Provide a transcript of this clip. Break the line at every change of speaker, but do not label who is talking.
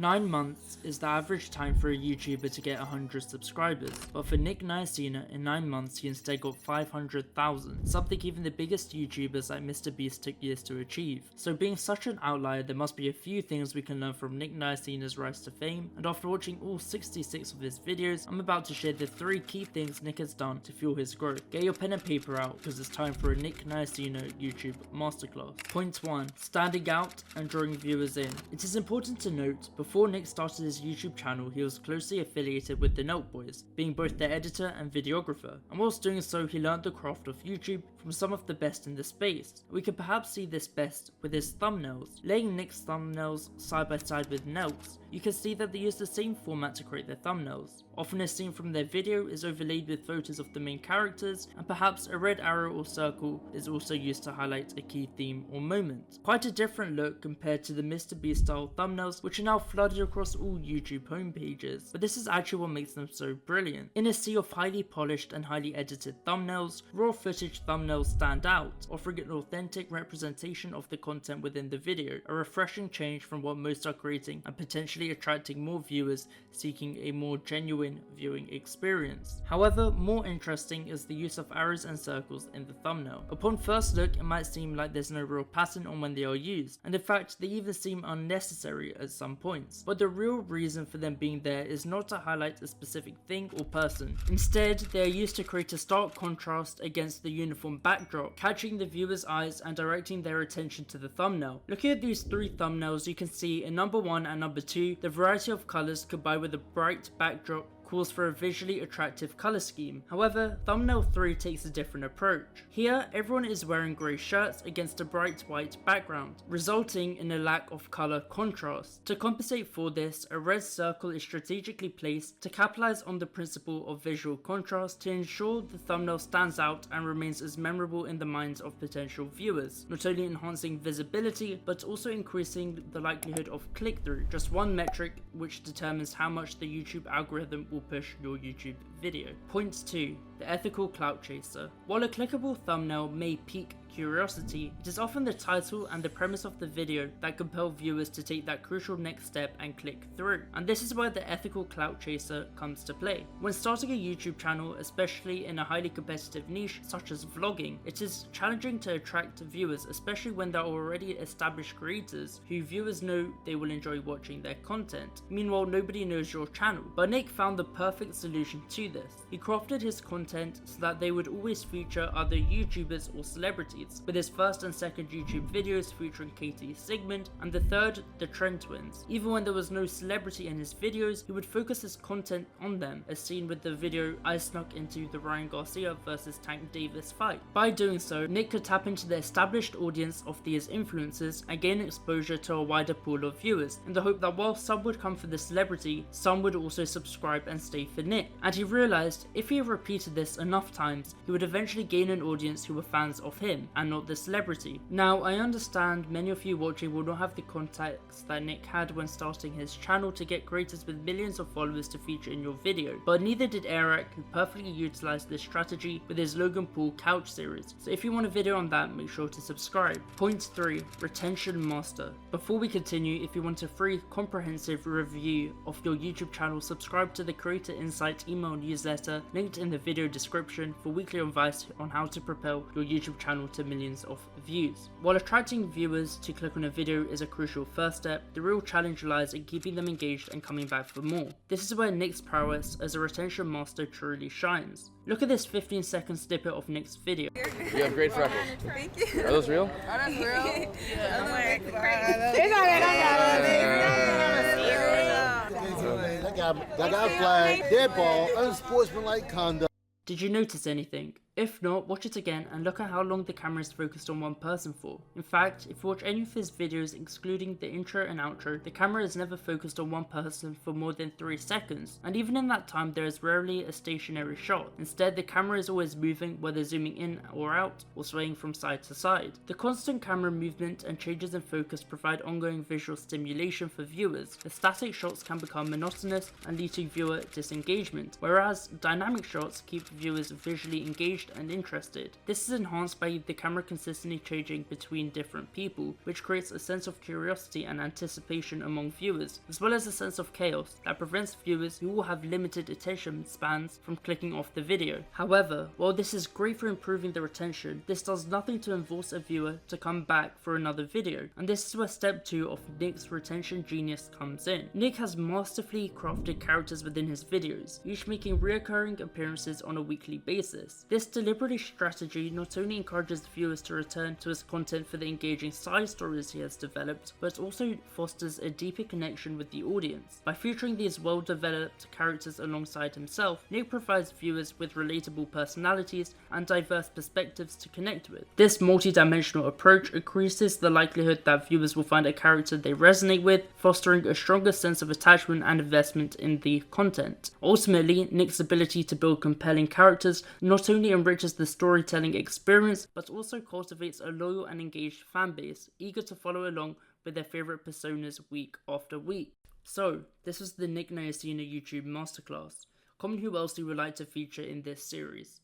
9 months is the average time for a YouTuber to get 100 subscribers, but for Nayersina, in 9 months he instead got 500,000, something even the biggest YouTubers like MrBeast took years to achieve. So being such an outlier, there must be a few things we can learn from Nayersina's rise to fame, and after watching all 66 of his videos, I'm about to share the 3 key things Nick has done to fuel his growth. Get your pen and paper out, because it's time for a Nayersina YouTube masterclass. Point 1. Standing out and drawing viewers in. It is important to note, before Nick started his YouTube channel, he was closely affiliated with the Nelk boys, being both their editor and videographer, and whilst doing so he learned the craft of YouTube from some of the best in the space. We can perhaps see this best with his thumbnails. Laying Nick's thumbnails side by side with Nelk's, you can see that they use the same format to create their thumbnails. Often a scene from their video is overlaid with photos of the main characters, and perhaps a red arrow or circle is also used to highlight a key theme or moment. Quite a different look compared to the MrBeast style thumbnails, which are now flooded across all YouTube homepages, but this is actually what makes them so brilliant. In a sea of highly polished and highly edited thumbnails, raw footage thumbnails stand out, offering an authentic representation of the content within the video, a refreshing change from what most are creating and potentially attracting more viewers seeking a more genuine viewing experience. However, more interesting is the use of arrows and circles in the thumbnail. Upon first look, it might seem like there's no real pattern on when they are used, and in fact they even seem unnecessary at some points, but the real reason for them being there is not to highlight a specific thing or person. Instead, they are used to create a stark contrast against the uniform backdrop, catching the viewer's eyes and directing their attention to the thumbnail. Looking at these 3 thumbnails, you can see in number 1 and number 2, the variety of colours combined with a bright backdrop calls for a visually attractive colour scheme. However, thumbnail 3 takes a different approach. Here, everyone is wearing grey shirts against a bright white background, resulting in a lack of colour contrast. To compensate for this, a red circle is strategically placed to capitalise on the principle of visual contrast to ensure the thumbnail stands out and remains as memorable in the minds of potential viewers, not only enhancing visibility but also increasing the likelihood of click-through, just one metric which determines how much the YouTube algorithm will push your YouTube video. Point 2. The ethical clout chaser. While a clickable thumbnail may pique curiosity, it is often the title and the premise of the video that compel viewers to take that crucial next step and click through. And this is where the ethical clout chaser comes to play. When starting a YouTube channel, especially in a highly competitive niche such as vlogging, it is challenging to attract viewers, especially when there are already established creators who viewers know they will enjoy watching their content. Meanwhile, nobody knows your channel, but Nick found the perfect solution to this. He crafted his content so that they would always feature other YouTubers or celebrities, with his first and second YouTube videos featuring Katie Sigmund, and the third, the Trent twins. Even when there was no celebrity in his videos, he would focus his content on them, as seen with the video I snuck into the Ryan Garcia vs Tank Davis fight. By doing so, Nick could tap into the established audience of these influencers and gain exposure to a wider pool of viewers, in the hope that while some would come for the celebrity, some would also subscribe and stay for Nick. And he realised if he repeated this enough times, he would eventually gain an audience who were fans of him and not the celebrity. Now, I understand many of you watching will not have the contacts that Nick had when starting his channel to get creators with millions of followers to feature in your video, but neither did Eric, who perfectly utilised this strategy with his Logan Paul couch series. So if you want a video on that, make sure to subscribe. Point 3. Retention Master. Before we continue, if you want a free comprehensive review of your YouTube channel, subscribe to the Creator Insight email newsletter linked in the video description for weekly advice on how to propel your YouTube channel to millions of views. While attracting viewers to click on a video is a crucial first step, the real challenge lies in keeping them engaged and coming back for more. This is where Nick's prowess as a retention master truly shines. Look at this 15-second snippet of Nick's video.
You have great freckles.
Thank you.
Are those real?
Oh, that's real?
That guy flag, dead ball, unsportsmanlike conduct.
Did you notice anything? If not, watch it again and look at how long the camera is focused on one person for. In fact, if you watch any of his videos excluding the intro and outro, the camera is never focused on one person for more than 3 seconds, and even in that time there is rarely a stationary shot. Instead, the camera is always moving, whether zooming in or out or swaying from side to side. The constant camera movement and changes in focus provide ongoing visual stimulation for viewers, as static shots can become monotonous and lead to viewer disengagement, whereas dynamic shots keep viewers visually engaged engaged and interested. This is enhanced by the camera consistently changing between different people, which creates a sense of curiosity and anticipation among viewers, as well as a sense of chaos that prevents viewers who will have limited attention spans from clicking off the video. However, while this is great for improving the retention, this does nothing to enforce a viewer to come back for another video, and this is where step 2 of Nick's retention genius comes in. Nick has masterfully crafted characters within his videos, each making reoccurring appearances on a weekly basis. This deliberate strategy not only encourages viewers to return to his content for the engaging side stories he has developed, but also fosters a deeper connection with the audience. By featuring these well-developed characters alongside himself, Nick provides viewers with relatable personalities and diverse perspectives to connect with. This multi-dimensional approach increases the likelihood that viewers will find a character they resonate with, fostering a stronger sense of attachment and investment in the content. Ultimately, Nick's ability to build compelling characters not only enriches the storytelling experience, but also cultivates a loyal and engaged fanbase, eager to follow along with their favorite personas week after week. So, this was the Nick Nayersina YouTube Masterclass. Comment who else you would like to feature in this series.